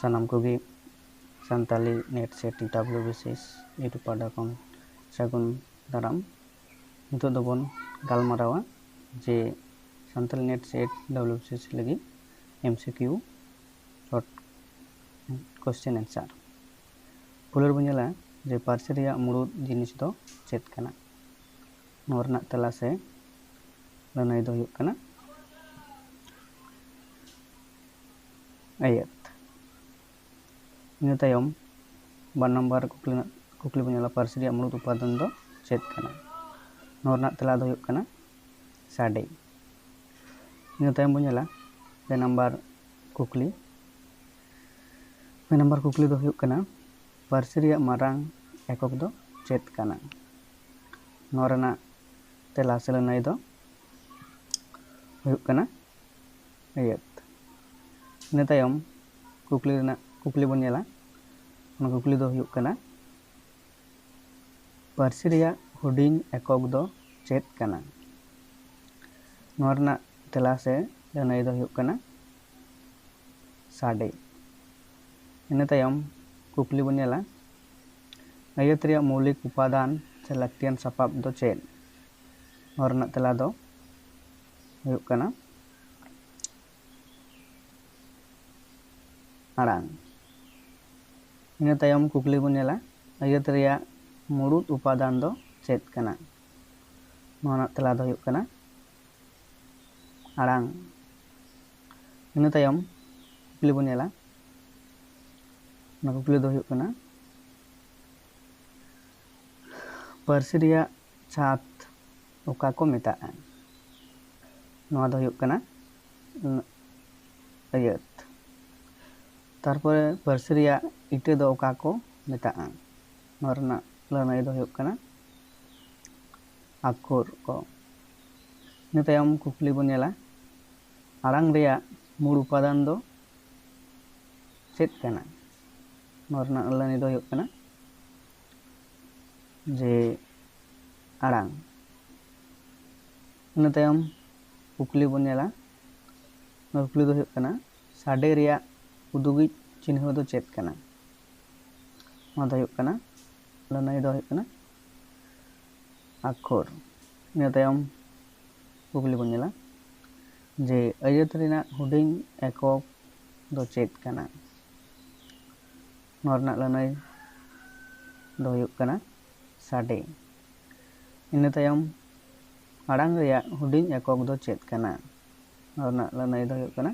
सानाम कोगी Santali NET SET WBCS YouTube पाड़ा खन सागुन दाराम नितो दोबन गालमारावा जे सानताली नेट सेट WBCS लगी MCQ शॉर्ट क्वेश्चन आंसर पुलर बुझला जे पार्सी रिया मुरुद जिनिस दो चेत कना नोरना तला से लनाई दो हुयुग कना आयत इन तायम 2 नंबर कुकली बुझला पार्सी रिया मुरुद उपादान दो चेत कना नोरना तला दो हुयुग कना साडे इन तायम बुझला 2 नंबर कुकली दो हुयुग कना पार्सी रिया मारांग एकक दो चेत कना नोरना तेला से लनाई दो हुयुग कना आयत इन तायम कुकली बन नेला कुकली दो हुयुग कना पार्सी रिया हुडिंग एकक दो चेत कना नोरना तेला से लनाई दो हुयुग कना साडे इन तायम कुकली बन नेला आयत रिया मौलिक उपादान से लाक्तियान सापाब दो चेत नोरना तेला दो हुयुग कना आड़ांग इन तायम कुकली बन नेला आयत रिया मुरुद उपादान दो चेत कना नोरना तेला दो हुयुग कना आड़ांग इन तायम कुकली बन नेला कुकली दो हुयुग कना पार्सी रिया छात ओका को मेताआ नोआ दो हुयुग कना आयत तारपरे पार्सी रिया इटे दो ओका को मेताआ नोरना लनाई दो हुयुग कना आखर को इन तायम कुकली बन नेला आड़ांग रिया मूल उपादान दो चेत कना नोरना लनाई दो हुयुग कना जे आड़ांग इन तायम कुकली बन नेला कुकली दो हुयुग कना साडे रिया उदुगी चिन्ह दो चेत कना नोआ दो हुयुग कना लनाई दो हुयुग कना आखर इन तायम कुकली बन नेला जे आयत रिना हुडिंग एकक दो चेत कना नोरना लनाई दो हुयुग कना साडे इन तायम आड़ांग रिया हुडिंग एकक दो चेत कना नोरना लनाई दो हुयुग कना